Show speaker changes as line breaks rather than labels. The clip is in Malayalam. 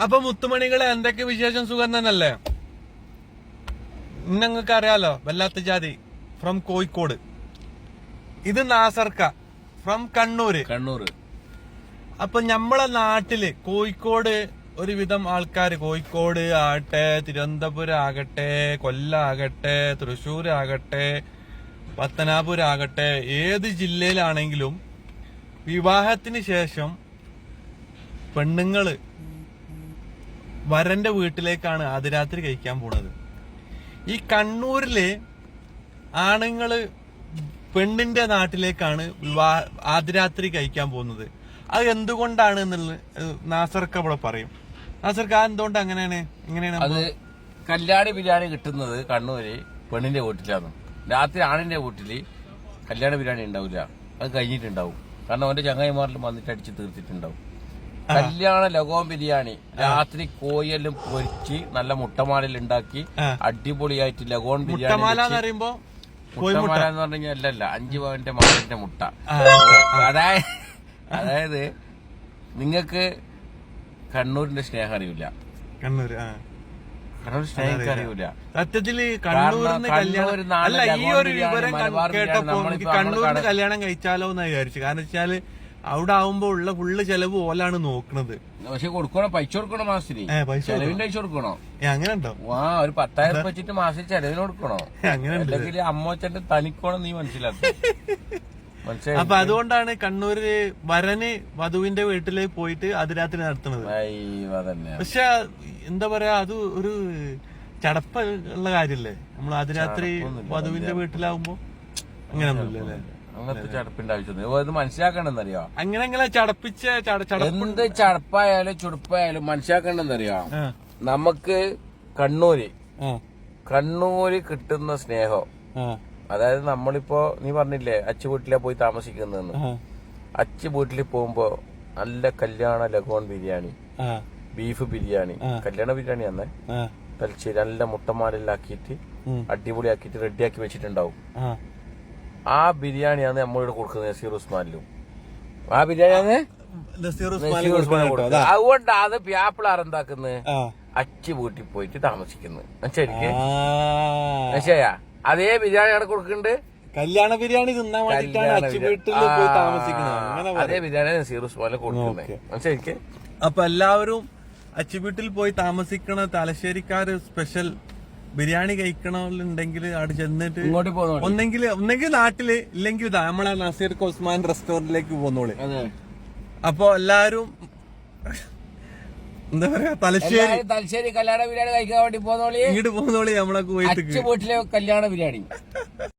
അപ്പൊ മുത്തുമണികളെ എന്തൊക്കെ വിശേഷം? സുഖം തന്നെയല്ലേ? നിങ്ങൾക്ക് അറിയാലോ, വല്ലാത്ത ജാതി ഫ്രം കോഴിക്കോട്. ഇത് നാസർക്ക ഫ്രം കണ്ണൂര്. അപ്പൊ നമ്മളെ നാട്ടില് കോഴിക്കോട് ഒരുവിധം ആൾക്കാര്, കോഴിക്കോട് ആകട്ടെ, തിരുവനന്തപുരം ആകട്ടെ, കൊല്ലം ആകട്ടെ, തൃശ്ശൂർ ആകട്ടെ, പത്തനാപുരം ആകട്ടെ, ഏത് ജില്ലയിലാണെങ്കിലും വിവാഹത്തിന് ശേഷം പെണ്ണുങ്ങള് വരന്റെ വീട്ടിലേക്കാണ് ആദ്യരാത്രി കഴിക്കാൻ പോണത്. ഈ കണ്ണൂരില് ആണുങ്ങള് പെണ്ണിന്റെ നാട്ടിലേക്കാണ് ആദ്യരാത്രി കഴിക്കാൻ പോകുന്നത്. അത് എന്തുകൊണ്ടാണ് എന്നുള്ളത് നാസർക്ക ഇവിടെ പറയും. നാസർക്ക എന്തുകൊണ്ട് എങ്ങനെയാണ്
അത്? കല്യാണി ബിരിയാണി കിട്ടുന്നത് കണ്ണൂര് പെണ്ണിന്റെ വീട്ടിലാണ്. രാത്രി ആണിന്റെ വീട്ടില് കല്യാണ ബിരിയാണി ഉണ്ടാവില്ല, അത് കഴിഞ്ഞിട്ടുണ്ടാവും. കാരണം അവന്റെ ചങ്ങായിമാരിലും വന്നിട്ട് അടിച്ച് തീർത്തിട്ടുണ്ടാവും. കല്യാണ ലഗോൺ ബിരിയാണി രാത്രി കോയെല്ലാം പൊരിച്ച് നല്ല മുട്ടമാലയിൽ ഉണ്ടാക്കി അടിപൊളിയായിട്ട് ലഗോൺ ബിരിയാണി. മുട്ടമാല എന്ന് പറഞ്ഞാൽ അല്ലല്ല, 5 പവന്റെ മാലിന്റെ മുട്ട. അതായത് നിങ്ങൾക്ക് കണ്ണൂരിന്റെ സ്നേഹം അറിയില്ല. കണ്ണൂർ സ്നേഹിക്കാൻ അറിയൂല
സത്യത്തില്. കണ്ണൂരിന് അല്ല, ഈ ഒരു വിവരം കേട്ടപ്പോ കണ്ണൂരിന് കല്യാണം കഴിച്ചാലോ എന്ന് വിചാരിച്ചു. കാരണം വെച്ചാല് അവിടെ ആവുമ്പോ ഉള്ള ഫുള്ള് ചെലവ് ഓലാണ് നോക്കണത്.
പക്ഷെ കൊടുക്കണം, പൈസ കൊടുക്കണം, മാസത്തിന് ചെലവിന്റെ പൈസ കൊടുക്കണോ?
അങ്ങനെ ഉണ്ടോ?
ഒരു 10,000 വെച്ചിട്ട് മാസം ചെലവിന് കൊടുക്കണോ? അല്ലെങ്കിൽ അമ്മോച്ചന്റെ തനിക്കോണം നീ മനസ്സിലാക്കും.
അപ്പൊ അതുകൊണ്ടാണ് കണ്ണൂര് വരന് വധുവിന്റെ വീട്ടിലേക്ക് പോയിട്ട് അതിരാത്രി നടത്തുന്നത്. പക്ഷെ എന്താ പറയാ, അത് ഒരു ചടപ്പുള്ള കാര്യല്ലേ? നമ്മൾ അതിരാത്രി വധുവിന്റെ വീട്ടിലാവുമ്പോ അങ്ങനെയൊന്നുമില്ലല്ലേ?
അങ്ങനത്തെ ചടപ്പിന്റെ ആവശ്യം മനസ്സിലാക്കണ്ടെന്നറിയോ?
അങ്ങനെ ചടപ്പിച്ച
എന്ത് ചടപ്പായാലും ചുടുപ്പായാലും മനസ്സിലാക്കണ്ടെന്നറിയോ? നമുക്ക് കണ്ണൂര് കിട്ടുന്ന സ്നേഹം, അതായത് നമ്മളിപ്പോ നീ പറഞ്ഞില്ലേ അച്ചു വീട്ടിലെ പോയി താമസിക്കുന്നതെന്ന്. അച്ചു വീട്ടിൽ പോകുമ്പോ നല്ല കല്യാണ ലഗോൺ ബിരിയാണി, ബീഫ് ബിരിയാണി, കല്യാണ ബിരിയാണി തന്നെ തലശ്ശേരി നല്ല മുട്ടമാലെല്ലാക്കിയിട്ട് അടിപൊളിയാക്കിയിട്ട് റെഡിയാക്കി വെച്ചിട്ടുണ്ടാവും. ആ ബിരിയാണിയാണ് നമ്മളിവിടെ കൊടുക്കുന്നത് നസീർ ഉസ്മാനിലും. ആ ബിരിയാണിയാണ് അതുകൊണ്ടാണ് പ്യാപ്പിളാർ എന്താക്കുന്നത്, അച്ചു വീട്ടിൽ പോയിട്ട് താമസിക്കുന്നത്. മനസ്സിലായാ? അതേ ബിരിയാണി അവിടെ കൊടുക്കുന്നുണ്ട്.
കല്യാണ ബിരിയാണി തിന്നാൻ വേണ്ടിട്ടാണ് അച്ചു വീട്ടിൽ പോയി താമസിക്കുന്നത്.
അതേ ബിരിയാണി നസീർ ഉസ്മാനിൽ കൊടുക്കുന്നത്. മനസ്സിലാക്കി?
അപ്പൊ എല്ലാവരും അച്ചു വീട്ടിൽ പോയി താമസിക്കണ തലശ്ശേരിക്കാര് സ്പെഷ്യൽ ബിരിയാണി കഴിക്കണമെന്നുണ്ടെങ്കിൽ അവിടെ ചെന്നിട്ട് ഒന്നെങ്കിൽ നാട്ടില്, ഇല്ലെങ്കിൽ ഇതാ നമ്മളെ നസീർ ഉസ്മാൻ റെസ്റ്റോറന്റിലേക്ക് പോന്നോളി. അപ്പൊ എല്ലാരും എന്താ പറയാ, തലശ്ശേരി
കല്യാണ ബിരിയാണി കഴിക്കാൻ വേണ്ടി പോന്നോളി.
ഇങ്ങോട്ട് പോന്നോളി നമ്മളെ വീട്ടില്
കല്യാണ ബിരിയാണി.